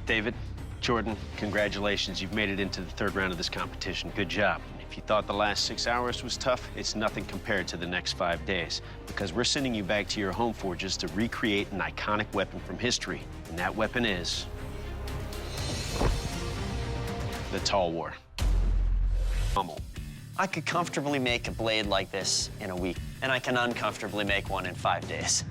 David, Jordan, congratulations. You've made it into the third round of this competition. Good job. If you thought the last 6 hours was tough, it's nothing compared to the next 5 days, because we're sending you back to your home forges to recreate an iconic weapon from history. And that weapon is the Talwar. Pummel. I could comfortably make a blade like this in a week, and I can uncomfortably make one in 5 days.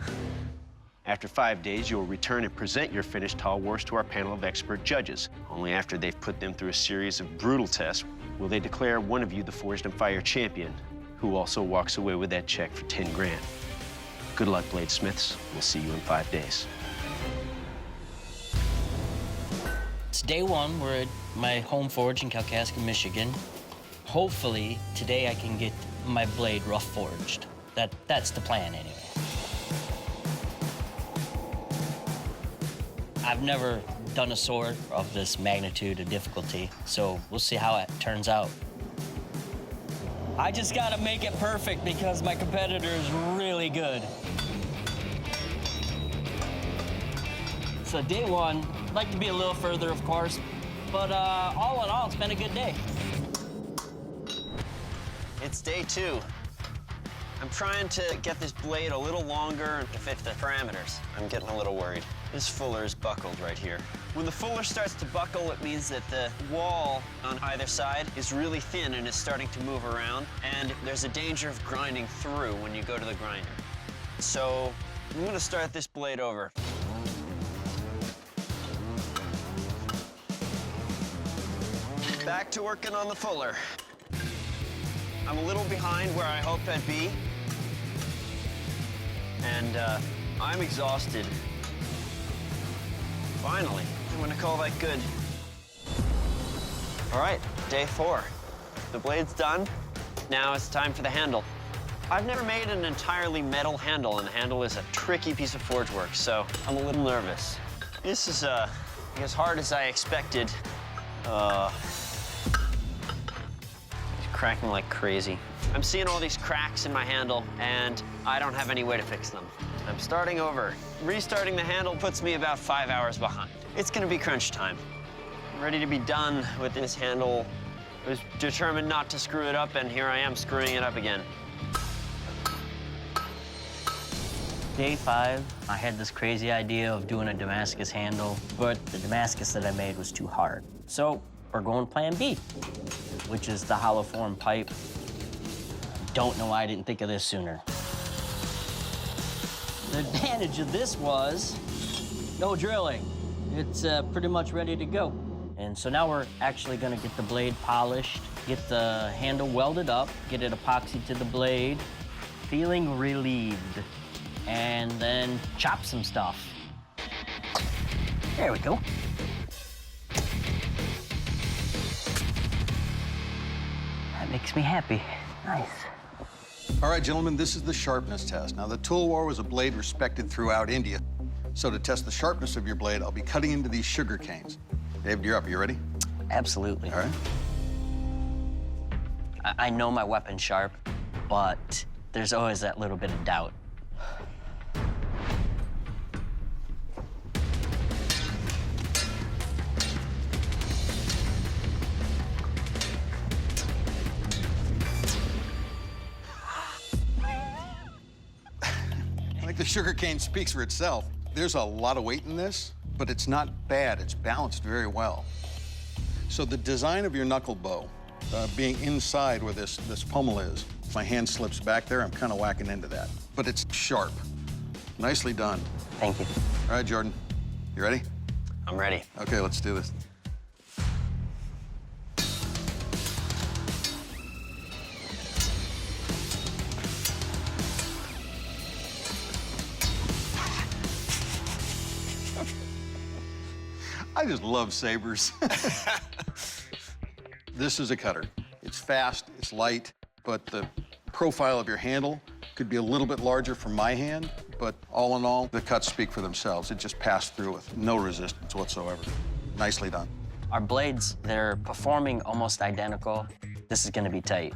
After 5 days, you'll return and present your finished Talwars to our panel of expert judges. Only after they've put them through a series of brutal tests will they declare one of you the Forged and Fire champion, who also walks away with that check for 10 grand. Good luck, bladesmiths. We'll see you in 5 days. It's day one. We're at my home forge in Kalkaska, Michigan. Hopefully, today I can get my blade rough forged. That's the plan, anyway. I've never done a sword of this magnitude of difficulty, so we'll see how it turns out. I just gotta make it perfect because my competitor is really good. So day one, I'd like to be a little further, of course, but all in all, it's been a good day. It's day two. I'm trying to get this blade a little longer to fit the parameters. I'm getting a little worried. This fuller is buckled right here. When the fuller starts to buckle, it means that the wall on either side is really thin and is starting to move around, and there's a danger of grinding through when you go to the grinder. So I'm gonna start this blade over. Back to working on the fuller. I'm a little behind where I hoped I'd be, and I'm exhausted. Finally, I'm gonna call that good. All right, day 4. The blade's done. Now it's time for the handle. I've never made an entirely metal handle, and the handle is a tricky piece of forge work, so I'm a little nervous. This is as hard as I expected. It's cracking like crazy. I'm seeing all these cracks in my handle, and I don't have any way to fix them. I'm starting over. Restarting the handle puts me about 5 hours behind. It's gonna be crunch time. I'm ready to be done with this handle. I was determined not to screw it up, and here I am screwing it up again. Day 5, I had this crazy idea of doing a Damascus handle, but the Damascus that I made was too hard. So we're going plan B, which is the hollow form pipe. Don't know why I didn't think of this sooner. The advantage of this was no drilling. It's pretty much ready to go. And so now we're actually gonna get the blade polished, get the handle welded up, get it epoxied to the blade, feeling relieved, and then chop some stuff. There we go. That makes me happy. Nice. All right, gentlemen, this is the sharpness test. Now, the Talwar was a blade respected throughout India. So to test the sharpness of your blade, I'll be cutting into these sugar canes. David, you're up. You ready? Absolutely. All right. I know my weapon's sharp, but there's always that little bit of doubt. I think the sugar cane speaks for itself. There's a lot of weight in this, but it's not bad. It's balanced very well. So the design of your knuckle bow, being inside where this pommel is, if my hand slips back there, I'm kind of whacking into that. But it's sharp. Nicely done. Thank you. All right, Jordan, you ready? I'm ready. Okay, let's do this. I just love sabers. This is a cutter. It's fast, it's light, but the profile of your handle could be a little bit larger for my hand, but all in all, the cuts speak for themselves. It just passed through with no resistance whatsoever. Nicely done. Our blades, they're performing almost identical. This is gonna be tight.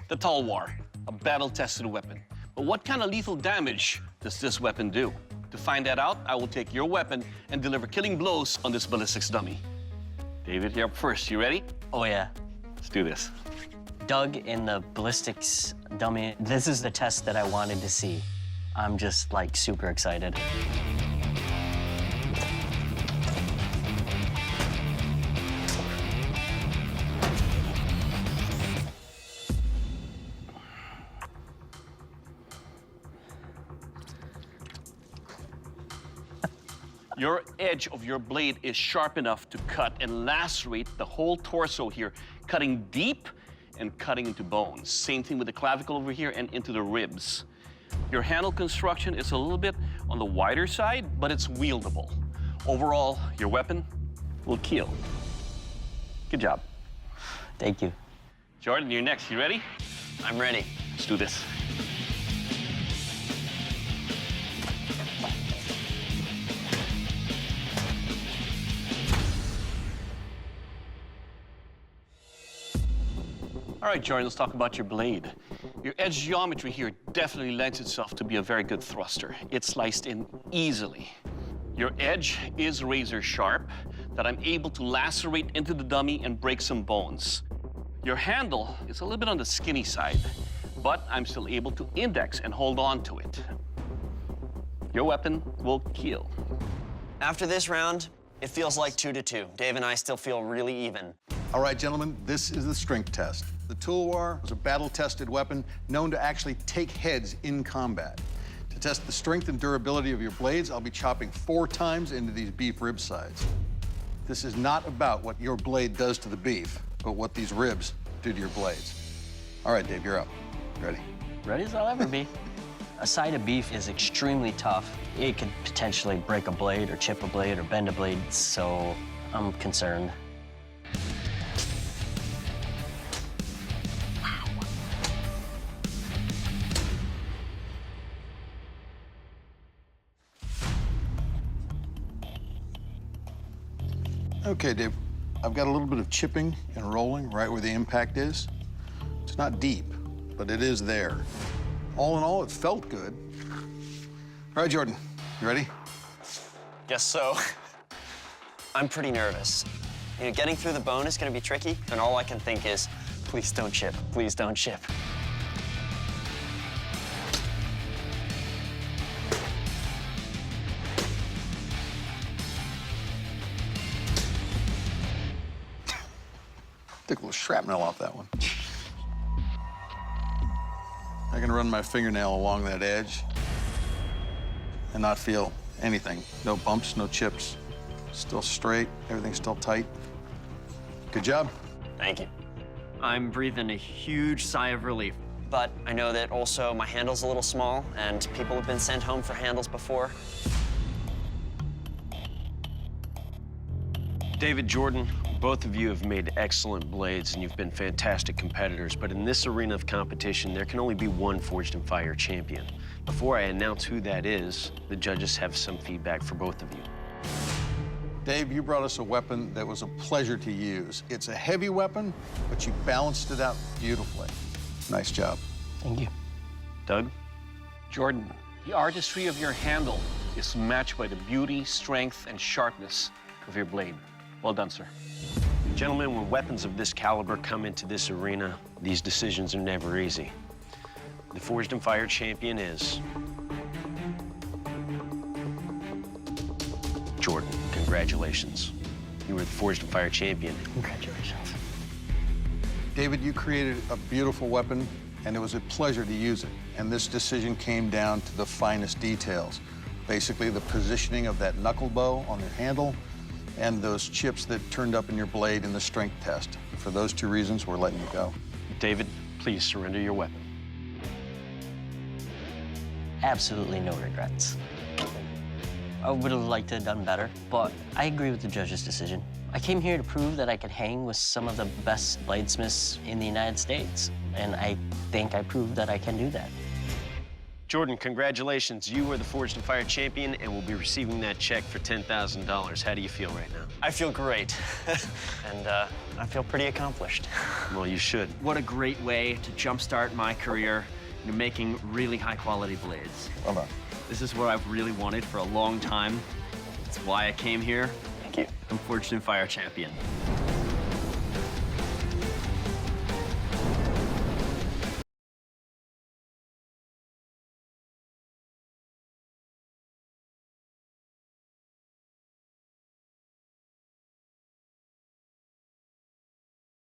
The Talwar, a battle-tested weapon. But what kind of lethal damage does this weapon do? To find that out, I will take your weapon and deliver killing blows on this ballistics dummy. David, you're up first. You ready? Oh, yeah. Let's do this. Doug in the ballistics dummy, this is the test that I wanted to see. I'm just, like, super excited. Your edge of your blade is sharp enough to cut and lacerate the whole torso here, cutting deep and cutting into bones. Same thing with the clavicle over here and into the ribs. Your handle construction is a little bit on the wider side, but it's wieldable. Overall, your weapon will kill. Good job. Thank you. Jordan, you're next. You ready? I'm ready. Let's do this. All right, Jordan, let's talk about your blade. Your edge geometry here definitely lends itself to be a very good thruster. It's sliced in easily. Your edge is razor sharp, that I'm able to lacerate into the dummy and break some bones. Your handle is a little bit on the skinny side, but I'm still able to index and hold on to it. Your weapon will kill. After this round, it feels like 2-2. Dave and I still feel really even. All right, gentlemen, this is the strength test. The Talwar was a battle-tested weapon known to actually take heads in combat. To test the strength and durability of your blades, I'll be chopping 4 times into these beef rib sides. This is not about what your blade does to the beef, but what these ribs do to your blades. All right, Dave, you're up. Ready? Ready as I'll ever be. A side of beef is extremely tough. It could potentially break a blade or chip a blade or bend a blade, so I'm concerned. Okay, Dave, I've got a little bit of chipping and rolling right where the impact is. It's not deep, but it is there. All in all, it felt good. All right, Jordan, you ready? Guess so. I'm pretty nervous. You know, getting through the bone is gonna be tricky, and all I can think is, please don't chip, please don't chip. Took a little shrapnel off that one. I can run my fingernail along that edge and not feel anything. No bumps, no chips. Still straight, everything's still tight. Good job. Thank you. I'm breathing a huge sigh of relief. But I know that also my handle's a little small, and people have been sent home for handles before. David, Jordan, both of you have made excellent blades and you've been fantastic competitors, but in this arena of competition, there can only be one Forged in Fire champion. Before I announce who that is, the judges have some feedback for both of you. Dave, you brought us a weapon that was a pleasure to use. It's a heavy weapon, but you balanced it out beautifully. Nice job. Thank you. Doug? Jordan, the artistry of your handle is matched by the beauty, strength, and sharpness of your blade. Well done, sir. Gentlemen, when weapons of this caliber come into this arena, these decisions are never easy. The Forged in Fire champion is Jordan. Congratulations. You were the Forged in Fire champion. Congratulations. David, you created a beautiful weapon, and it was a pleasure to use it. And this decision came down to the finest details. Basically, the positioning of that knuckle bow on your handle and those chips that turned up in your blade in the strength test. For those 2 reasons, we're letting you go. David, please surrender your weapon. Absolutely no regrets. I would have liked to have done better, but I agree with the judge's decision. I came here to prove that I could hang with some of the best bladesmiths in the United States, and I think I proved that I can do that. Jordan, congratulations. You are the Forged in Fire champion and will be receiving that check for $10,000. How do you feel right now? I feel great. And I feel pretty accomplished. Well, you should. What a great way to jumpstart my career into making really high-quality blades. Well done. This is what I've really wanted for a long time. It's why I came here. Thank you. I'm Fortune Fire Champion.